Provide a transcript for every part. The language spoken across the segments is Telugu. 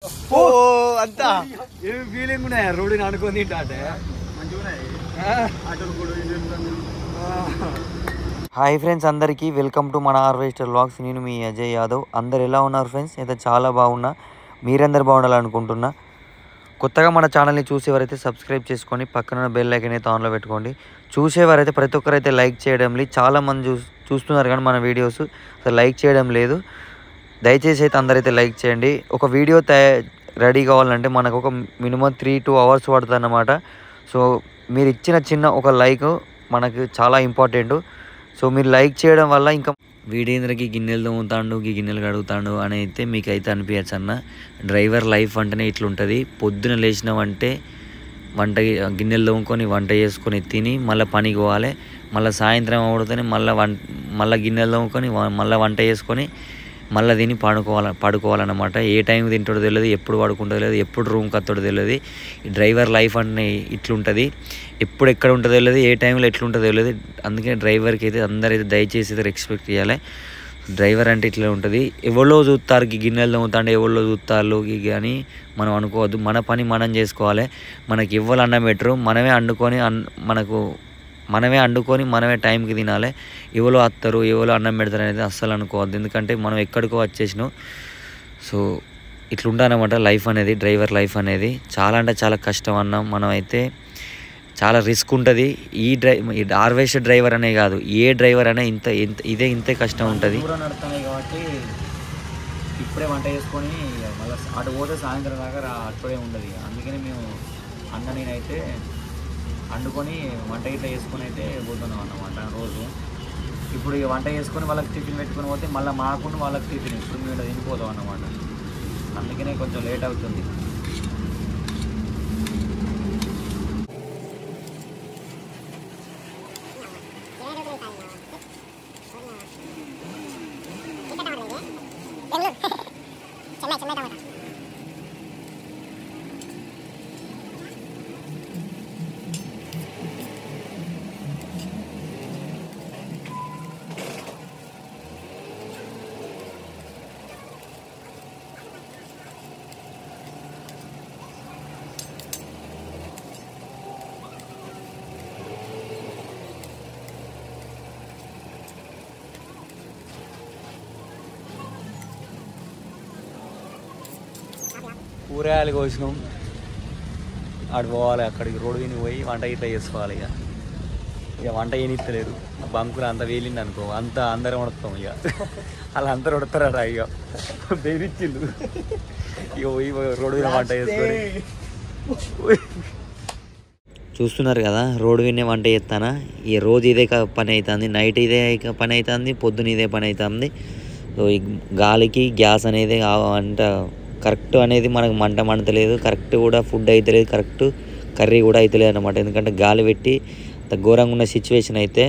ఓ అంతా ఏమి ఫీలింగ్ ఉన్నాయి రోడ్డుని అనుకొని అంటే హాయ్ ఫ్రెండ్స్ అందరికీ వెల్కమ్ టు మన హార్వెస్టర్ వ్లాగ్స్. నేను మీ అజయ్ యాదవ్. అందరు ఎలా ఉన్నారు ఫ్రెండ్స్? అయితే చాలా బాగున్నా, మీరందరు బాగుండాలనుకుంటున్నా. కొత్తగా మన ఛానల్ని చూసేవారైతే సబ్స్క్రైబ్ చేసుకొని పక్కన బెల్ ఐకాన్ అయితే ఆన్లో పెట్టుకోండి. చూసేవారైతే ప్రతి ఒక్కరైతే లైక్ చేయడం లేదు. చాలామంది చూస్తున్నారు కానీ మన వీడియోస్ అసలు లైక్ చేయడం లేదు. దయచేసి అయితే అందరైతే లైక్ చేయండి. ఒక వీడియో రెడీ కావాలంటే మనకు ఒక మినిమం 3-2 hours పడుతుంది అన్నమాట. సో మీరు ఇచ్చిన చిన్న ఒక లైక్ మనకు చాలా ఇంపార్టెంట్. సో మీరు లైక్ చేయడం వల్ల ఇంకా వీడేంద్రకి గిన్నెలు తోముతాడు, గిన్నెలు కడుగుతాడు అని అయితే మీకు అయితే అనిపించచ్చు అన్న. డ్రైవర్ లైఫ్ అంటేనే ఇట్లుంటుంది. పొద్దున లేచినామంటే గిన్నెలు తోముకొని వంట చేసుకొని తిని మళ్ళీ పనికి పోవాలి. మళ్ళీ సాయంత్రం అవుతుంది మళ్ళీ గిన్నెలు తోముకొని మళ్ళీ వంట చేసుకొని మళ్ళీ తిని పడుకోవాలన్నమాట. ఏ టైంకి తింటాడో తెలియదు, ఎప్పుడు పడుకుంటుందో తెలియదు, ఎప్పుడు రూమ్కి వస్తాడో తెలియదు. ఈ డ్రైవర్ లైఫ్ అంటే ఇట్లుంటుంది. ఎప్పుడు ఎక్కడ ఉంటుందో తెలియదు, ఏ టైంలో ఎట్లుంటుందో తెలియదు. అందుకే డ్రైవర్కి అయితే అందరైతే దయచేసి అయితే రెస్పెక్ట్ చేయాలి. డ్రైవర్ అంటే ఇట్లా ఉంటుంది. ఎవరో చూస్తారు గిన్నెలు తోముతాంటే ఎవరో చూస్తారు కానీ మనం అనుకోవద్దు. మన పని మనం చేసుకోవాలి. మనకి ఎవరు అన్నం పెట్టరు, మనమే వండుకొని మనమే టైంకి తినాలి. ఎవరో వస్తారు, ఎవరో అన్నం పెడతారు అనేది అస్సలు అనుకోవద్దు. ఎందుకంటే మనం ఎక్కడికో వచ్చేసినాం. సో ఇట్లుంటానమాట లైఫ్ అనేది, డ్రైవర్ లైఫ్ అనేది. చాలా అంటే చాలా కష్టం అన్న. మనం అయితే చాలా రిస్క్ ఉంటుంది. ఈ హార్వెస్టర్ డ్రైవర్ అనే కాదు, ఏ డ్రైవర్ అనే ఇంతే కష్టం ఉంటుంది. నడుతున్నాయి కాబట్టి ఇప్పుడే వంట చేసుకొని మళ్ళీ అటు పోతే సాయంత్రం దాకా అక్కడే ఉండదు. అందుకని మేము నేనైతే వండుకొని వంట ఇట్లా చేసుకొని అయితే పోతున్నాం అన్నమాట రోజు. ఇప్పుడు ఇక వంట చేసుకొని వాళ్ళకి టిఫిన్ పెట్టుకొని పోతే మళ్ళీ మాకుండా వాళ్ళకి టిఫిన్ ఇప్పుడు మేము తినిపోతాం అన్నమాట. అందుకనే కొంచెం లేట్ అవుతుంది. కూరగాయలు కోసినాం, ఆడు పోవాలి. అక్కడికి రోడ్డు విని పోయి వంట ఇట్లా చేసుకోవాలి. ఇక వంట ఏనిస్తలేరు. బంకులు అంత వేలిండి అనుకో, అందరం ఉడతాం. ఇక అలా అందరు ఉడతారట. ఇక బెదిరించిండు. ఇక పోయి రోడ్డు విన వంట చేసుకొని చూస్తున్నారు కదా. రోడ్డు వినే వంట చేస్తానా. ఈ రోజు ఇదే పని అవుతుంది, నైట్ ఇదే పని అవుతుంది, పొద్దున ఇదే పని అవుతుంది. సో ఈ గాలికి గ్యాస్ అనేది వంట కరెక్ట్ అనేది మనకు మంటలేదు, కరెక్ట్ కూడా ఫుడ్ అవుతలేదు, కరెక్ట్ కర్రీ కూడా అవుతలేదు అన్నమాట. ఎందుకంటే గాలి పెట్టి ఘోరంగా ఉన్న సిచ్యువేషన్ అయితే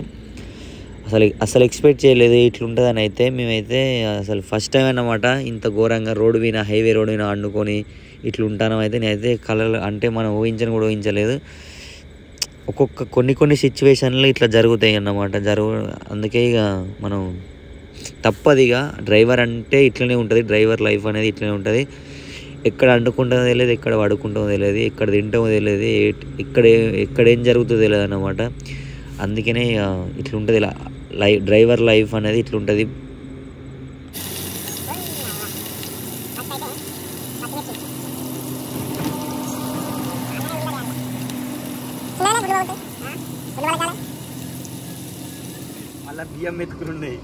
అసలు ఎక్స్పెక్ట్ చేయలేదు ఇట్లుంటుందని. అయితే మేమైతే అసలు ఫస్ట్ టైం అన్నమాట ఇంత ఘోరంగా రోడ్డు మీద, హైవే రోడ్డు మీద వండుకొని ఇట్లుంటాను. అయితే నేనైతే అంటే మనం ఊహించలేదు. కొన్ని సిచ్యువేషన్లు ఇట్లా జరుగుతాయి అన్నమాట. అందుకే ఇక మనం తప్పదిగా. డ్రైవర్ అంటే ఇట్లనే ఉంటుంది, డ్రైవర్ లైఫ్ అనేది ఇట్లనే ఉంటుంది. ఎక్కడ అంటుకుంటుందో తెలియదు, ఎక్కడ పడుకుంటుందో తెలియదు, ఎక్కడ తింటామో తెలియదు, ఎక్కడ ఏం జరుగుతుందో తెలియదు అన్నమాట. అందుకనే ఇట్లుంటుంది డ్రైవర్ లైఫ్ అనేది ఇట్లుంటుంది. మళ్ళీ బియ్యం మెతుకులు ఉన్నాయి,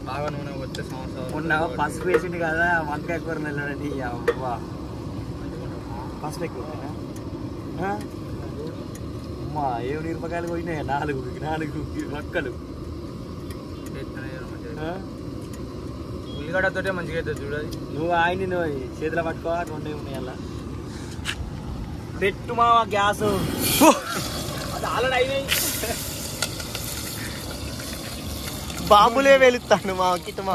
బాగా నూనె వచ్చే సంవత్సరం పసుపు వేసింది కదా. వంకాయ కూర వెళ్ళండి. పసుపు ఎక్కువ అమ్మా. 7 మిరపకాయలు పోయినాయి, 4 రక్కలు. ఉల్లిగడ్డతోటే మంచిగా అవుతుంది చూడాలి. నువ్వు ఆయన చేతిలో పట్టుకో, 2 ఉన్నాయి అలా పెట్టు మా గ్యాస్. అది ఆల్రెడీ అయినాయి. బాంబులే వెలుస్తాను మా కిట్ మా.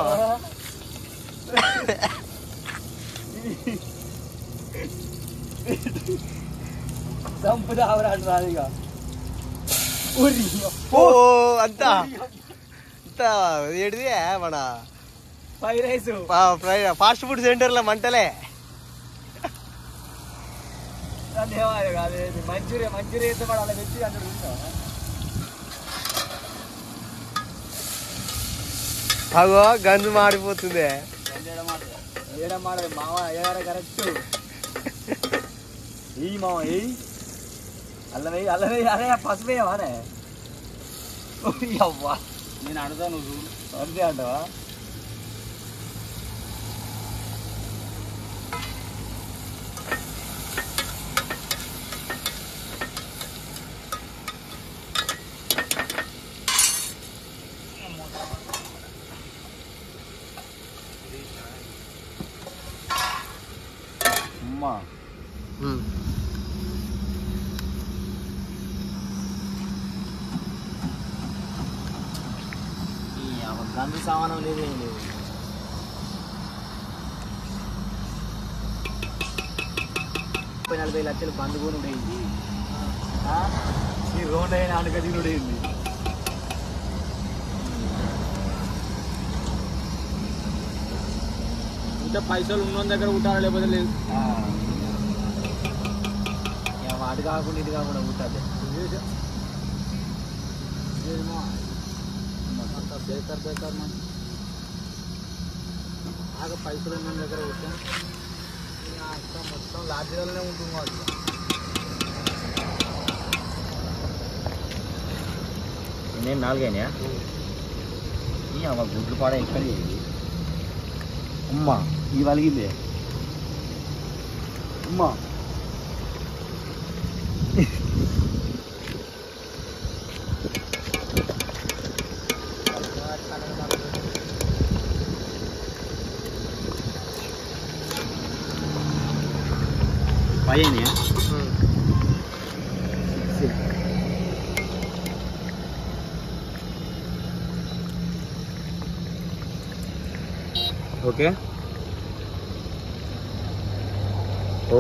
చంపుదావరాడు రాదుగా. ఓ అంతా ఏడిది మన ఫ్రైడ్ రైస్ ఫాస్ట్ ఫుడ్ సెంటర్లో మంటలే. మంచూరియా అయితే అలా పెట్టి అక్కడ అగో గంజు మాడిపోతుంది. మామ కరెక్ట్ ఏ మామ ఏ అల్లమే అదే పసుపేయవానే అవ్వా. నేను అడుగుతా నువ్వు అంతే అంటావా? అమ్మా గందు సామానం లేదేం లేదు. 40 లక్షలు బంధు కూడా ఉండేది. ఈ రోడ్ అయినా అడుగది కూడా అయింది. ఇంకా పైసలు ఉన్న దగ్గర ఉంటారా లేకపోతే లేదు. అటు కాకుండా ఇది కాకుండా ఉంటుంది. బేకర్ మనం బాగా పైసలు ఉన్న దగ్గర ఉంటాం. మొత్తం లాడ్జీలోనే ఉంటుంది వాళ్ళు. నేను 4 అయినాయా? అమ్మ గుడ్లు పాడ ఎక్కడ అమ్మా ఈ వలిగిందే అమ్మా. పైన ఓకే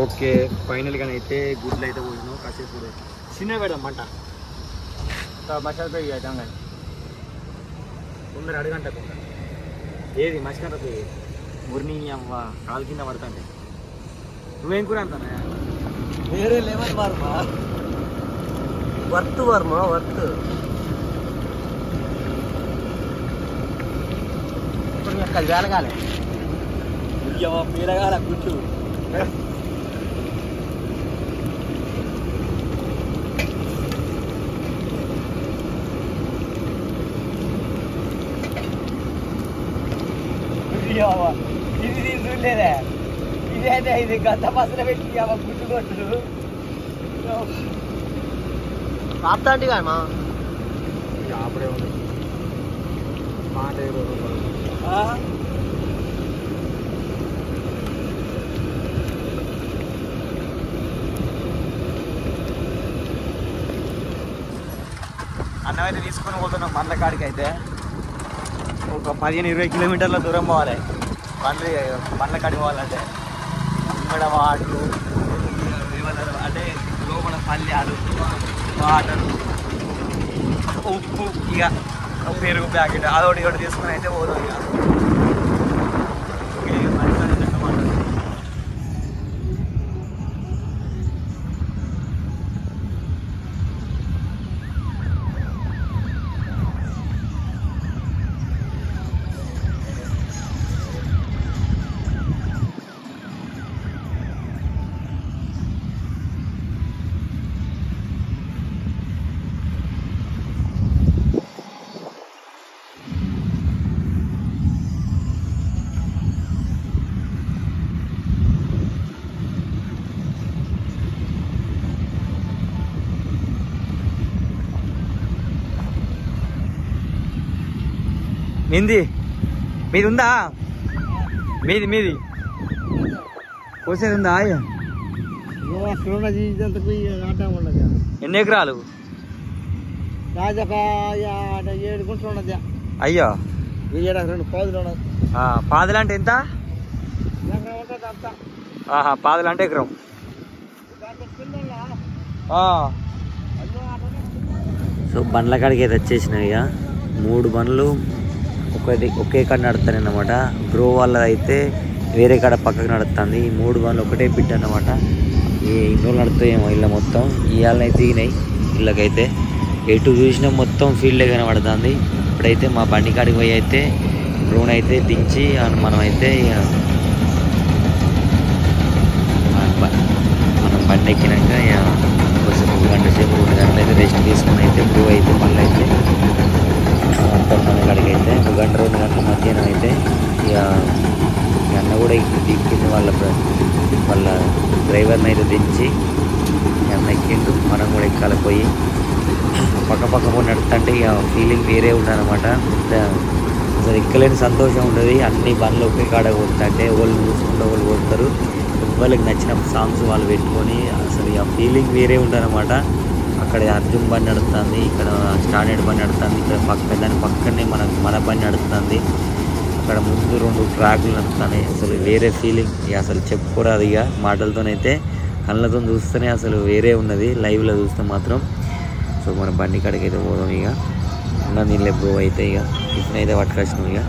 ఓకే ఫైనల్గా అయితే గుడ్లు అయితే పోయినావు. కాసేపు చిన్న పెడదాం మంట మసాలా పోయి అవుతాం కానీ కొందరు అడగంటకు ఏది మసాలా పోయి మురిని అవ్వ కాలు కింద పడుతుంది. నువ్వేం కూర అంటానా? వేరే లెవెల్ వర్మ వర్త్ ఇప్పుడు అక్కడ వేలగాలి పీరగాల గుట్టు. ఇది తీసులేదా? ఇదేంటే ఇది గంట పసలు పెట్టి గుట్టు కొట్టు కాపుతాంటి కామా అప్పుడే ఉంది మాట. అన్నం అయితే తీసుకొని పోతున్నాం బండ్ల కాడికి. అయితే ఒక 15-20 కిలోమీటర్ల దూరం పోవాలి బండ్ల కాడికి పోవాలంటే. ఇక్కడ వాటర్ అంటే లోపల పల్లెలు వాటర్ ఉప్పు ఇక పెరుగు ప్యాకెట్ అదొకటి ఒకటి తీసుకుని అయితే పోదాం. మీది ఉందా? మీది కోసేది ఉందా? ఎన్ని ఎకరాలు? 7 గుంటలు ఉన్నది. అయ్యో 2 పాదులు ఉన్నది. పాదులు అంటే ఎంత? పాదులు అంటే ఎకరం. సో బండ్ల కాడికి అయితే వచ్చేసినాయి. ఇక 3 బండ్లు ఒకే కాడ నడుస్తాను అన్నమాట. బ్రో వాళ్ళ అయితే వేరే కాడ పక్కకు నడుస్తుంది. ఈ 3 బండ్లు ఒకటే బిట్ అన్నమాట. ఈ రోజులు నడుస్తాయేమో ఇళ్ళ మొత్తం. ఇవాళనైతే దిగినాయి ఇళ్ళకైతే. ఎటు చూసినా మొత్తం ఫీల్డే కనబడుతుంది. ఇప్పుడైతే మా బండి కాడికి పోయి అయితే బ్రోన్ అయితే దించి మనం అయితే మనం బండి ఎక్కినాక కొంచెం 1 గంట సేపు 2 గంటలు అయితే రెస్ట్ తీసుకుని అయితే బ్రో అయితే మళ్ళీ అయితే మొత్తం మన కాడికి అయితే 1 గంట 2 గంటల మధ్యాహ్నం అయితే ఇక అన్న కూడా దిక్కింది వాళ్ళ డ్రైవర్ని అయితే దించి అన్న ఎక్కిండు. మనం కూడా ఎక్కాలి పోయి పక్క పోయి నడుస్తుంటే ఇక ఫీలింగ్ వేరే ఉండదన్నమాట. అసలు ఎక్కలేని సంతోషం ఉంటుంది. అన్ని బండ్లు ఒకే కాడ కొడుతుంటే వాళ్ళు చూసుకుంటే వాళ్ళు కొడతారు. వాళ్ళకి నచ్చిన సాంగ్స్ వాళ్ళు పెట్టుకొని అసలు ఆ ఫీలింగ్ వేరే ఉంటుందన్నమాట. అక్కడ అర్జున్ బండి నడుస్తుంది, ఇక్కడ స్టాండర్డ్ బండి నడుస్తుంది, ఇక్కడ దాని పక్కనే మన బండి నడుస్తుంది. అక్కడ ముందు 2 ట్రాక్లు నడుస్తున్నాయి. అసలు వేరే ఫీలింగ్ అసలు చెప్పుకోరాదు. ఇక మాటలతోనైతే కళ్ళతో చూస్తేనే అసలు వేరే ఉన్నది. లైవ్లో చూస్తే మాత్రం. సో మన బండి కాడికి అయితే పోదాం. ఇక ఉన్న నీళ్ళే బ్రో అయితే ఇక టిఫిన్ అయితే పట్టుకొచ్చినాం. ఇక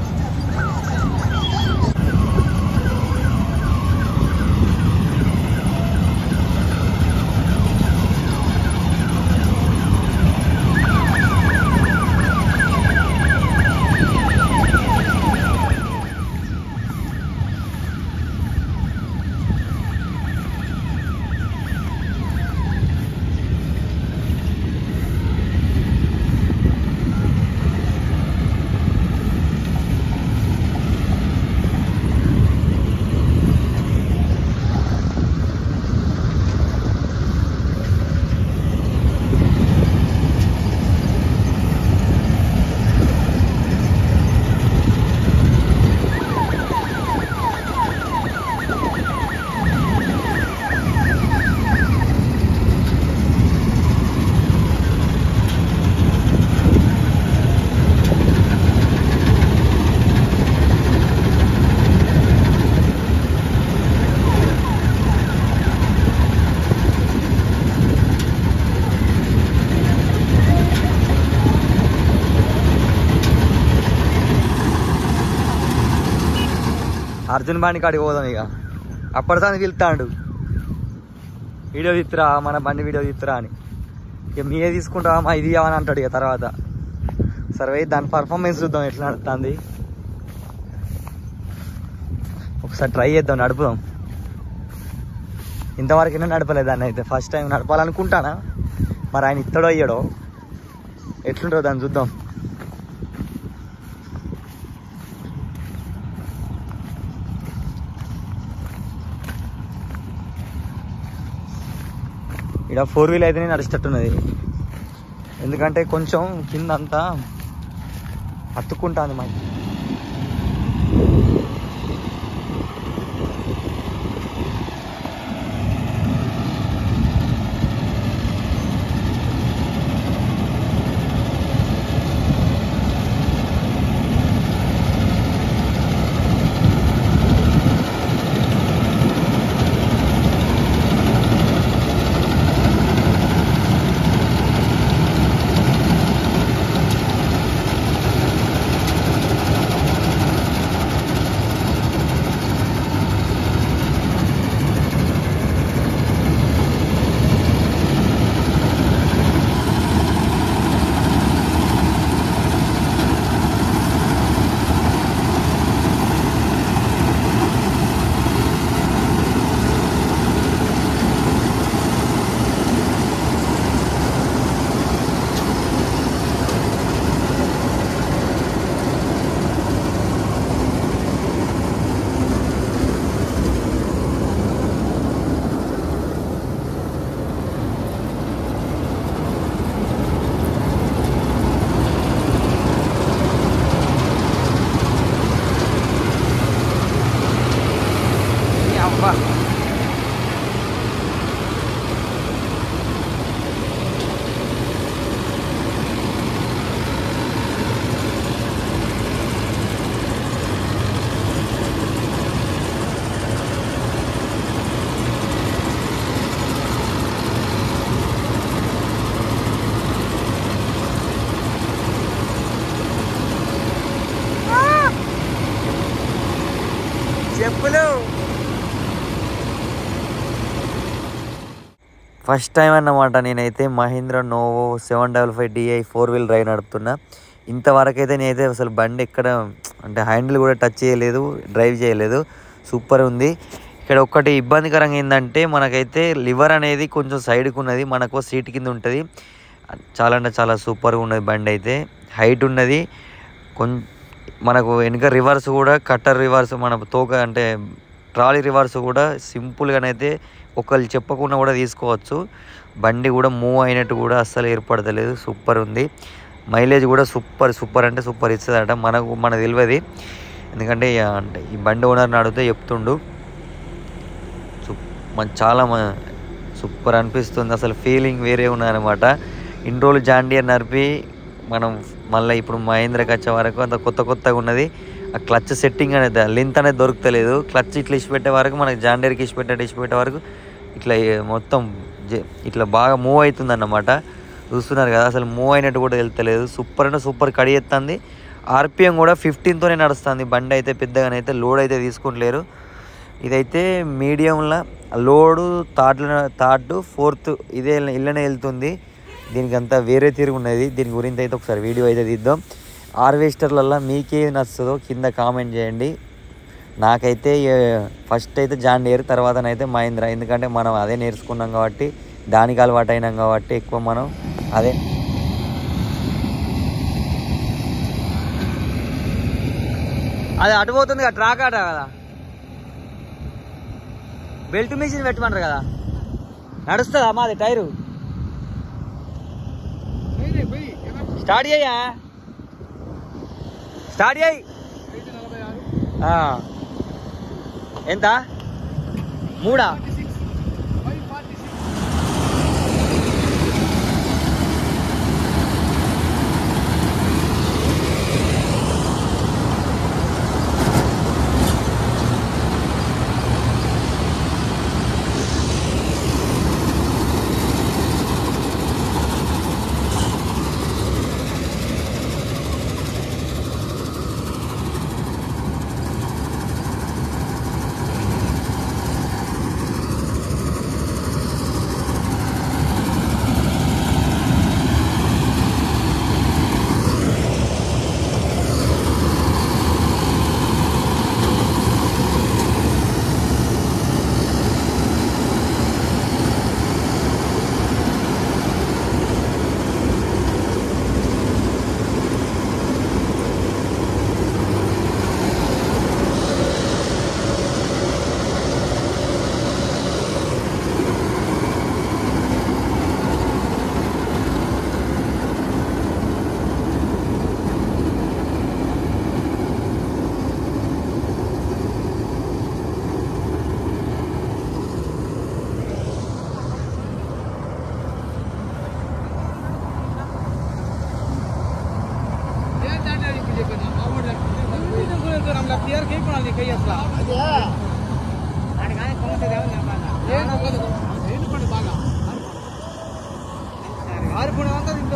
అర్జున్ బండి కాడికి పోదాం. ఇక అప్పటిదాన్ని పిలుస్తాడు, వీడియో తీస్తురా మన బండి వీడియో తీస్తురా అని. ఇక మీరే తీసుకుంటావా మా ఇది అని అంటాడు. ఇక తర్వాత సరే దాని పర్ఫార్మెన్స్ చూద్దాం ఎట్లా నడుస్తుంది. ఒకసారి ట్రై చేద్దాం, నడుపుదాం. ఇంతవరకైనా నడపలేదు దాన్ని అయితే. ఫస్ట్ టైం నడపాలనుకుంటానా, మరి ఆయన ఇత్తడో అయ్యాడో ఎట్లుంటుందో దాన్ని చూద్దాం. ఇక్కడ 4 వీల్ అయితేనే నడిచేటట్టున్నది. ఎందుకంటే కొంచెం కింద అంతా అతుక్కుంటుంది మాకు. చెప్పులు. ఫస్ట్ టైం అన్నమాట నేనైతే Mahindra Novo 755 DI 4 wheel drive నడుపుతున్నా. ఇంతవరకు అయితే నేనైతే అసలు బండి ఎక్కడ అంటే హ్యాండిల్ కూడా టచ్ చేయలేదు, డ్రైవ్ చేయలేదు. సూపర్ ఉంది. ఇక్కడ ఒక్కటి ఇబ్బందికరంగా ఏంటంటే మనకైతే లివర్ అనేది కొంచెం సైడ్కి ఉన్నది, మనకు సీట్ కింద ఉంటుంది. చాలా అంటే చాలా సూపర్గా ఉన్నది బండి అయితే. హైట్ ఉన్నది. మనకు వెనుక రివర్స్ కూడా కట్టర్ రివర్స్, మన తోక అంటే ట్రాలీ రివర్స్ కూడా సింపుల్గానైతే ఒకళ్ళు చెప్పకుండా కూడా తీసుకోవచ్చు. బండి కూడా మూవ్ అయినట్టు కూడా అస్సలు ఏర్పడతలేదు. సూపర్ ఉంది. మైలేజ్ కూడా సూపర్ అంటే సూపర్ ఇస్తుందట. మనకు తెలియదు, ఎందుకంటే అంటే ఈ బండి ఓనర్ని అడిగితే చెప్తుండు. చాలా సూపర్ అనిపిస్తుంది. అసలు ఫీలింగ్ వేరే ఉన్నదనమాట. ఇన్ని రోజులు జాండియర్ నడిపి మనం మళ్ళీ ఇప్పుడు మహేంద్రకి వచ్చే వరకు అంత కొత్తగా ఉన్నది. ఆ క్లచ్ సెట్టింగ్ అనేది లెంత్ అనేది దొరుకుతలేదు. క్లచ్ ఇట్లా ఇచ్చిపెట్టే వరకు మనకి జాండియర్కి ఇచ్చిపెట్టే వరకు ఇట్లా మొత్తం ఇట్లా బాగా మూవ్ అవుతుంది అన్నమాట. చూస్తున్నారు కదా, అసలు మూవ్ అయినట్టు కూడా తెలుస్తలేదు. సూపర్ అంటే సూపర్ కడిగెత్తుంది. RPM కూడా 15తోనే నడుస్తుంది బండి అయితే. పెద్దగానైతే లోడ్ అయితే తీసుకుంటలేరు. ఇదైతే మీడియంలో లోడు థర్డ్ ఫోర్త్ ఇళ్ళనే వెళ్తుంది. దీనికి అంతా వేరే తిరిగి ఉన్నది. దీని గురించి అయితే ఒకసారి వీడియో అయితే తీద్దాం. హార్వెస్టర్లలో మీకేది నచ్చుతుందో కింద కామెంట్ చేయండి. నాకైతే ఫస్ట్ అయితే జాండియర్, తర్వాతనైతే మహీంద్రా. ఎందుకంటే మనం అదే నేర్చుకున్నాం కాబట్టి, దానికి అలవాటు అయినాం కాబట్టి ఎక్కువ మనం అదే. అది అటుపోతుంది కదా, ట్రాక్ ఆట కదా. బెల్ట్ మిషన్ పెట్టమంటారు కదా, నడుస్తుందా మాది టైరు? స్టార్ట్ చేయ్యా, స్టార్ట్ చేయి. ఎంత? 3.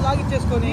లాగిచ్చేసుకొని